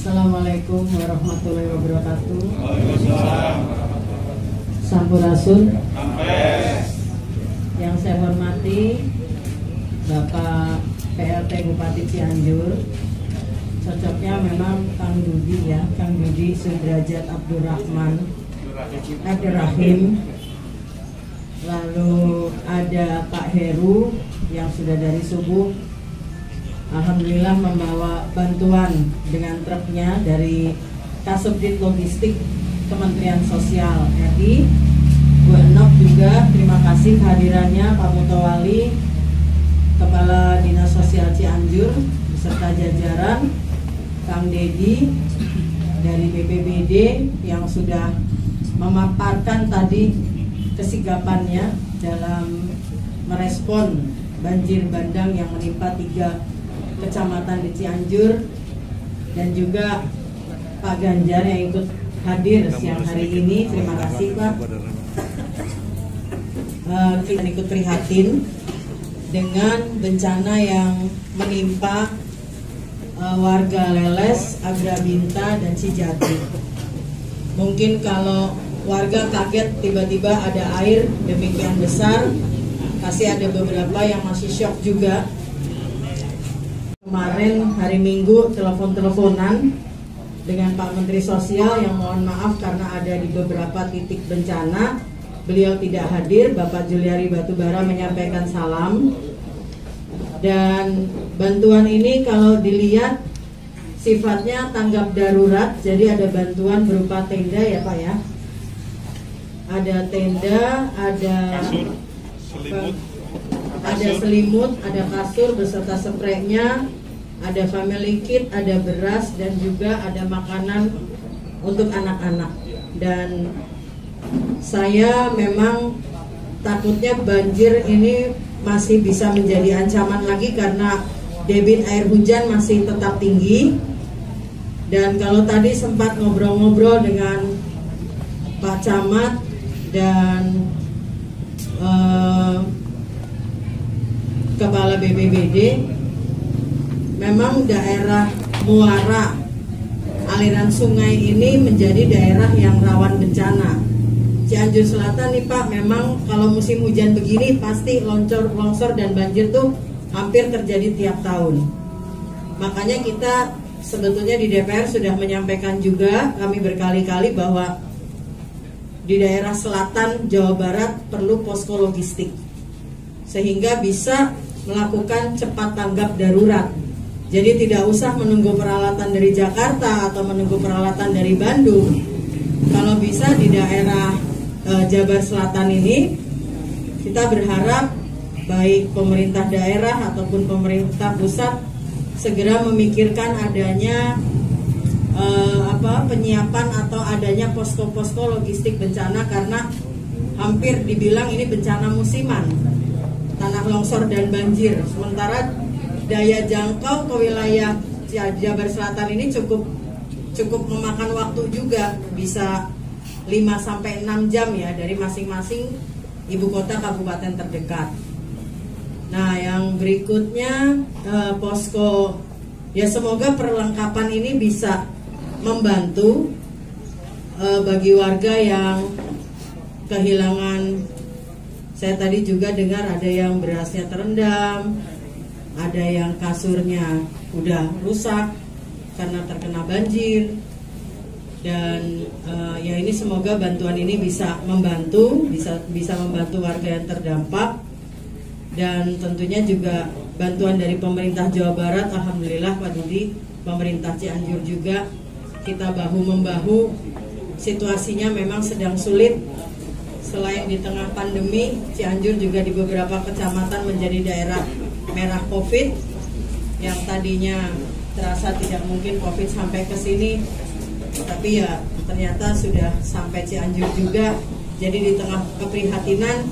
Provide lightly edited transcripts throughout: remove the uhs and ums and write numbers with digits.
Assalamualaikum warahmatullahi wabarakatuh. Sampurasun. Yang saya hormati Bapak PLT Bupati Cianjur, cocoknya memang Kang Dudi ya, Kang Dudi Sudrajat Abdurrahman Abdurrahim. Lalu ada Pak Heru yang sudah dari subuh alhamdulillah membawa bantuan dengan truknya dari Kasubdit Logistik Kementerian Sosial RI. Bu Enok juga terima kasih kehadirannya Pak Mutawali, Kepala Dinas Sosial Cianjur beserta jajaran, Kang Dedi dari BPBD yang sudah memaparkan tadi kesigapannya dalam merespon banjir bandang yang menimpa 3 kecamatan di Cianjur, dan juga Pak Ganjar yang ikut hadir siang hari ini. Terima kasih Pak. Kita ikut prihatin dengan bencana yang menimpa warga Leles, Agrabinta, dan Cijati. Mungkin kalau warga kaget tiba-tiba ada air demikian besar, pasti ada beberapa yang masih syok juga. Kemarin hari Minggu telepon-teleponan dengan Pak Menteri Sosial yang mohon maaf karena ada di beberapa titik bencana beliau tidak hadir. Bapak Juliari Batubara menyampaikan salam, dan bantuan ini kalau dilihat sifatnya tanggap darurat, jadi ada bantuan berupa tenda ya Pak ya, ada tenda, ada kasur, selimut, ada kasur beserta spraynya, ada family kit, ada beras, dan juga ada makanan untuk anak-anak. Dan saya memang takutnya banjir ini masih bisa menjadi ancaman lagi karena debit air hujan masih tetap tinggi. Dan kalau tadi sempat ngobrol-ngobrol dengan Pak Camat dan Kepala BPBD, memang daerah muara aliran sungai ini menjadi daerah yang rawan bencana. Cianjur Selatan nih Pak, memang kalau musim hujan begini pasti longsor dan banjir tuh hampir terjadi tiap tahun. Makanya kita sebetulnya di DPR sudah menyampaikan juga, kami berkali-kali bahwa di daerah selatan Jawa Barat perlu posko logistik sehingga bisa melakukan cepat tanggap darurat. Jadi tidak usah menunggu peralatan dari Jakarta atau menunggu peralatan dari Bandung. Kalau bisa di daerah Jabar Selatan ini, kita berharap baik pemerintah daerah ataupun pemerintah pusat segera memikirkan adanya penyiapan atau adanya posko-posko logistik bencana, karena hampir dibilang ini bencana musiman, tanah longsor dan banjir. Sementara daya jangkau ke wilayah Jabar Selatan ini cukup memakan waktu juga, bisa 5-6 jam ya dari masing-masing ibu kota kabupaten terdekat. Nah, yang berikutnya posko, ya semoga perlengkapan ini bisa membantu bagi warga yang kehilangan. Saya tadi juga dengar ada yang berasnya terendam, ada yang kasurnya udah rusak karena terkena banjir. Dan ya ini semoga bantuan ini bisa membantu, bisa membantu warga yang terdampak. Dan tentunya juga bantuan dari pemerintah Jawa Barat, alhamdulillah Pak Dudi, pemerintah Cianjur juga, kita bahu-membahu. Situasinya memang sedang sulit. Selain di tengah pandemi, Cianjur juga di beberapa kecamatan menjadi daerah merah COVID, yang tadinya terasa tidak mungkin COVID sampai ke sini, tapi ya ternyata sudah sampai Cianjur juga. Jadi di tengah keprihatinan,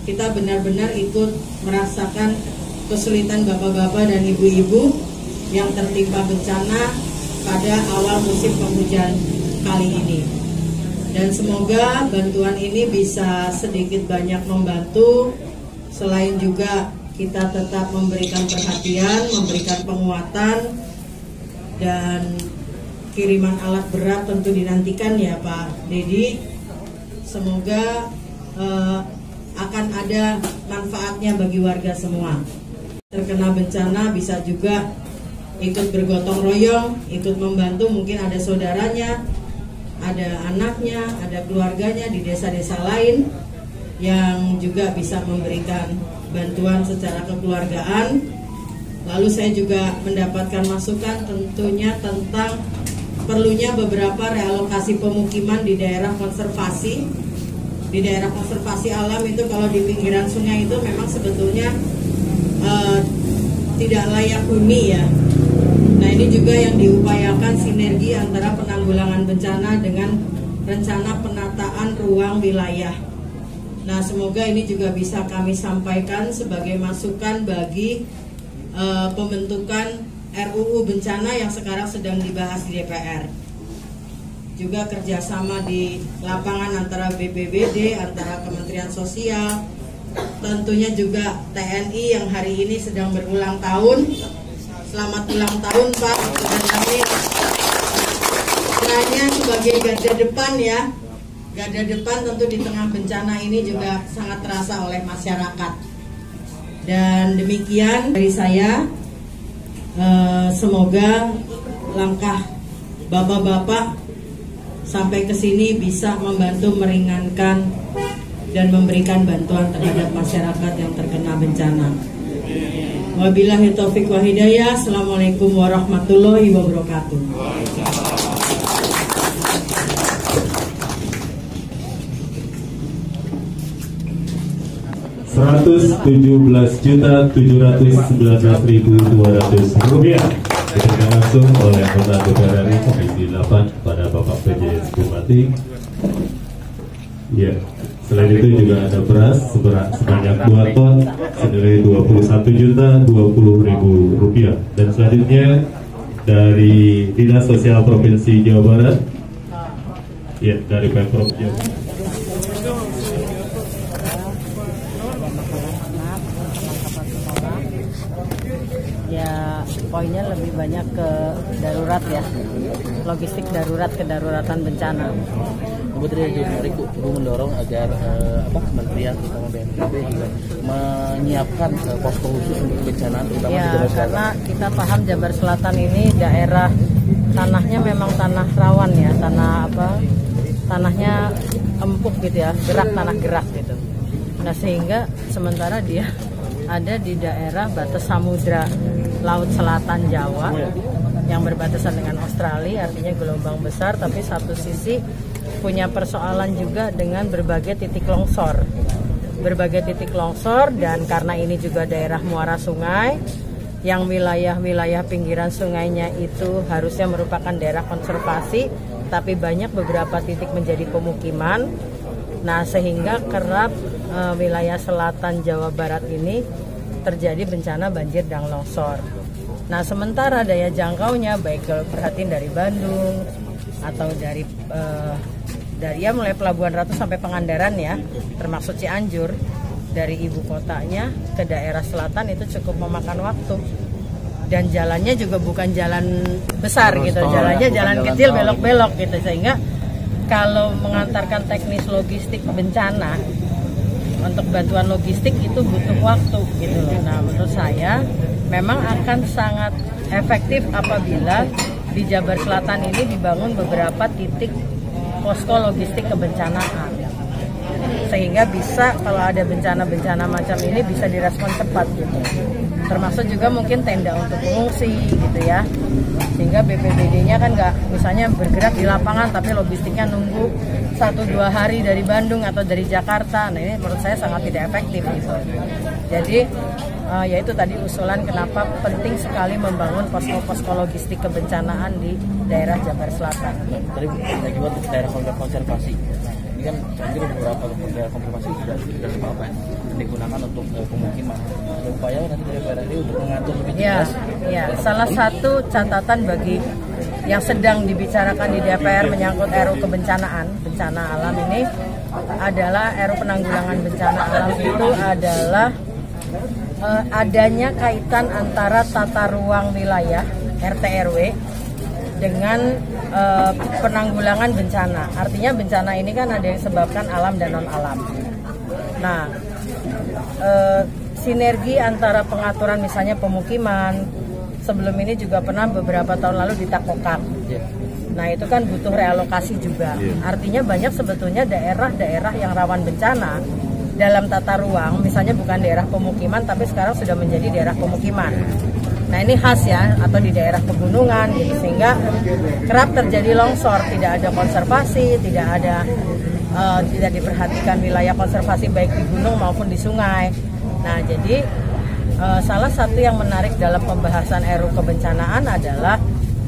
kita benar-benar ikut merasakan kesulitan bapak-bapak dan ibu-ibu yang tertimpa bencana pada awal musim penghujan kali ini. Dan semoga bantuan ini bisa sedikit banyak membantu. Selain juga kita tetap memberikan perhatian, memberikan penguatan, dan kiriman alat berat tentu dinantikan ya Pak Dedi. Semoga akan ada manfaatnya bagi warga semua. Terkena bencana bisa juga ikut bergotong royong, ikut membantu, mungkin ada saudaranya, ada anaknya, ada keluarganya di desa-desa lain yang juga bisa memberikan bantuan secara kekeluargaan. Lalu saya juga mendapatkan masukan tentunya tentang perlunya beberapa realokasi pemukiman di daerah konservasi. Di daerah konservasi alam itu kalau di pinggiran sungai itu memang sebetulnya tidak layak huni ya. Nah ini juga yang diupayakan sinergi antara penanggulangan bencana dengan rencana penataan ruang wilayah. Nah semoga ini juga bisa kami sampaikan sebagai masukan bagi pembentukan RUU bencana yang sekarang sedang dibahas di DPR. Juga kerjasama di lapangan antara BPBD, antara Kementerian Sosial, tentunya juga TNI yang hari ini sedang berulang tahun. Selamat ulang tahun Pak, dan kami kiranya sebagai garda depan ya. Garda depan tentu di tengah bencana ini juga sangat terasa oleh masyarakat. Dan demikian dari saya, semoga langkah bapak-bapak sampai ke sini bisa membantu meringankan dan memberikan bantuan terhadap masyarakat yang terkena bencana. Wabillahi taufiq wa hidayah. Assalamualaikum warahmatullahi wabarakatuh. 117.719.200 rupiah diberikan langsung oleh anggota DPR RI Komisi 8 kepada Bapak PJ Bupati. Ya, selain itu juga ada beras sebanyak 2 ton senilai 21.020.000 rupiah. Dan selanjutnya dari Dinas Sosial Provinsi Jawa Barat, ya dari Pemprov Jawa Barat. Ya poinnya lebih banyak ke darurat ya, logistik darurat, kedaruratan bencana. Kemudian Ibu mendorong agar kementerian terutama BNPB menyiapkan posko khusus untuk bencana terutama ya, di Jabar Selatan. Karena kita paham Jabar Selatan ini daerah tanahnya memang tanah rawan ya, tanahnya empuk gitu ya, tanah gerak gitu. Nah sehingga sementara dia ada di daerah batas samudra Laut Selatan Jawa yang berbatasan dengan Australia, artinya gelombang besar, tapi satu sisi punya persoalan juga dengan berbagai titik longsor. Dan karena ini juga daerah muara sungai, yang wilayah-wilayah pinggiran sungainya itu harusnya merupakan daerah konservasi, tapi banyak beberapa titik menjadi pemukiman. Nah sehingga kerap wilayah selatan Jawa Barat ini terjadi bencana banjir dan longsor. Nah sementara daya jangkaunya baik kalau perhatiin dari Bandung atau dari ya mulai Pelabuhan Ratu sampai Pangandaran ya, termasuk Cianjur, dari ibu kotanya ke daerah selatan itu cukup memakan waktu. Dan jalannya juga bukan jalan besar gitu, jalannya jalan kecil belok-belok gitu, sehingga kalau mengantarkan teknis logistik bencana untuk bantuan logistik itu butuh waktu gitu loh. Nah menurut saya memang akan sangat efektif apabila di Jabar Selatan ini dibangun beberapa titik posko logistik kebencanaan, sehingga bisa kalau ada bencana-bencana macam ini bisa direspon cepat gitu. Termasuk juga mungkin tenda untuk pengungsi gitu ya, sehingga BPBD-nya kan nggak misalnya bergerak di lapangan tapi logistiknya nunggu 1-2 hari dari Bandung atau dari Jakarta. Nah ini menurut saya sangat tidak efektif gitu. Jadi yaitu tadi usulan kenapa penting sekali membangun posko-posko logistik kebencanaan di daerah Jabar Selatan. Tadi ada juga untuk daerah konservasi. Ini kan hampir beberapa daerah konservasi sudah digunakan untuk pemukiman. Ada upaya nanti dari DPR untuk mengatur lebih jelas. Ya, salah satu catatan bagi yang sedang dibicarakan di DPR menyangkut RUU kebencanaan, bencana alam ini adalah RUU penanggulangan bencana alam itu adalah adanya kaitan antara tata ruang wilayah RT RW dengan penanggulangan bencana. Artinya bencana ini kan ada yang disebabkan alam dan non alam. Nah, sinergi antara pengaturan misalnya pemukiman, sebelum ini juga pernah beberapa tahun lalu di Takokak. Nah, itu kan butuh realokasi juga. Artinya banyak sebetulnya daerah-daerah yang rawan bencana dalam tata ruang, misalnya bukan daerah pemukiman tapi sekarang sudah menjadi daerah pemukiman. Nah, ini khas ya, atau di daerah pegunungan gitu, sehingga kerap terjadi longsor, tidak ada konservasi, tidak diperhatikan wilayah konservasi baik di gunung maupun di sungai. Nah, jadi salah satu yang menarik dalam pembahasan RUU kebencanaan adalah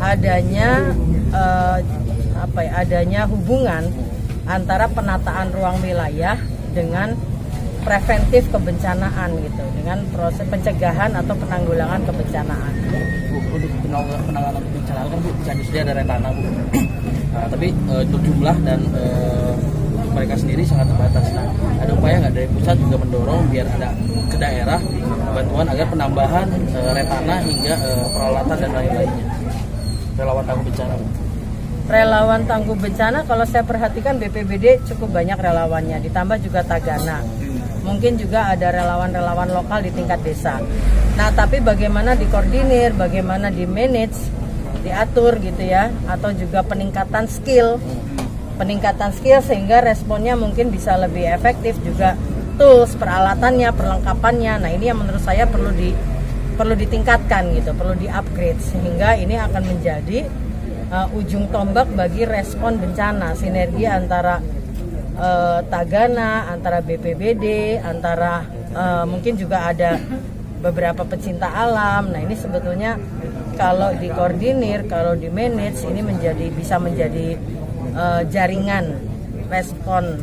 adanya adanya hubungan antara penataan ruang wilayah dengan preventif kebencanaan gitu, dengan proses pencegahan atau penanggulangan kebencanaan. Bu, untuk penanganan kebencanaan kan Bu, Cianjur ada Retana Bu. Tapi untuk jumlah dan untuk mereka sendiri sangat terbatas. Nah, ada upaya nggak dari pusat juga mendorong biar ada ke daerah bantuan agar penambahan Retana hingga peralatan dan lain-lainnya. Relawan tangguh bencana Bu. Relawan tangguh bencana kalau saya perhatikan BPBD cukup banyak relawannya, ditambah juga Tagana. Mungkin juga ada relawan-relawan lokal di tingkat desa. Nah, tapi bagaimana dikoordinir, bagaimana di-manage, diatur gitu ya, atau juga peningkatan skill sehingga responnya mungkin bisa lebih efektif, juga tools, peralatannya, perlengkapannya. Nah, ini yang menurut saya perlu ditingkatkan gitu, perlu di-upgrade sehingga ini akan menjadi ujung tombak bagi respon bencana, sinergi antara Tagana, antara BPBD, antara mungkin juga ada beberapa pecinta alam. Nah, ini sebetulnya kalau dikoordinir, kalau di-manage, ini bisa menjadi jaringan respon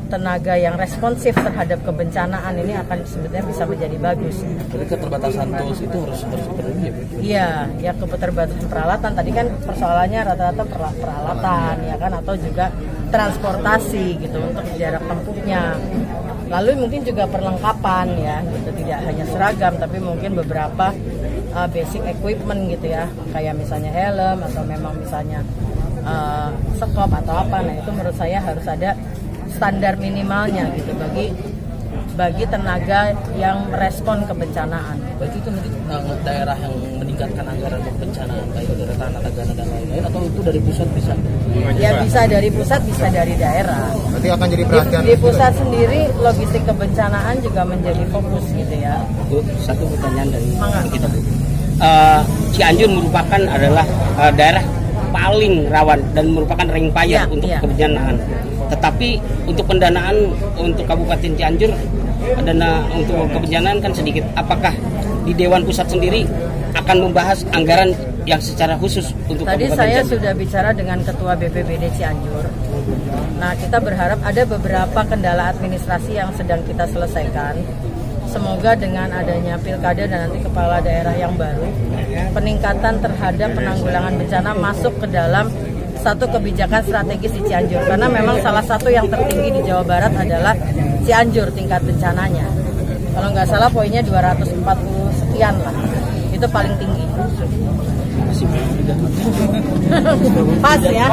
tenaga yang responsif terhadap kebencanaan. Ini akan sebetulnya bisa menjadi bagus. Jadi keterbatasan tools itu harus dipenuhi ya? Iya, ya keterbatasan peralatan. Tadi kan persoalannya rata-rata peralatan ya kan, atau juga transportasi gitu untuk jarak tempuhnya. Lalu mungkin juga perlengkapan ya, gitu, tidak hanya seragam tapi mungkin beberapa basic equipment gitu ya, kayak misalnya helm atau memang misalnya sekop atau apa. Nah, itu menurut saya harus ada standar minimalnya gitu bagi tenaga yang merespon kebencanaan. Berarti itu nanti daerah yang meningkatkan anggaran untuk bencana, baik itu dari Tanah, Tagana dan lain-lain, atau itu dari pusat bisa? Ya bisa dari pusat, bisa dari daerah. Berarti akan jadi perhatian. Di pusat sendiri logistik kebencanaan juga menjadi fokus gitu ya. Bu, satu pertanyaan dari kita Bu. Cianjur merupakan adalah daerah paling rawan dan merupakan ring fire untuk kebencanaan. Tetapi untuk pendanaan untuk Kabupaten Cianjur, dana untuk kebencanaan kan sedikit. Apakah di Dewan Pusat sendiri akan membahas anggaran yang secara khusus untuk Tadi Kabupaten saya Cianjur? sudah bicara dengan Ketua BPBD Cianjur. Nah, kita berharap ada beberapa kendala administrasi yang sedang kita selesaikan. Semoga dengan adanya pilkada dan nanti kepala daerah yang baru, peningkatan terhadap penanggulangan bencana masuk ke dalam satu kebijakan strategis di Cianjur. Karena memang salah satu yang tertinggi di Jawa Barat adalah Cianjur tingkat bencananya. Kalau nggak salah poinnya 240 sekian lah. Itu paling tinggi. Pas ya.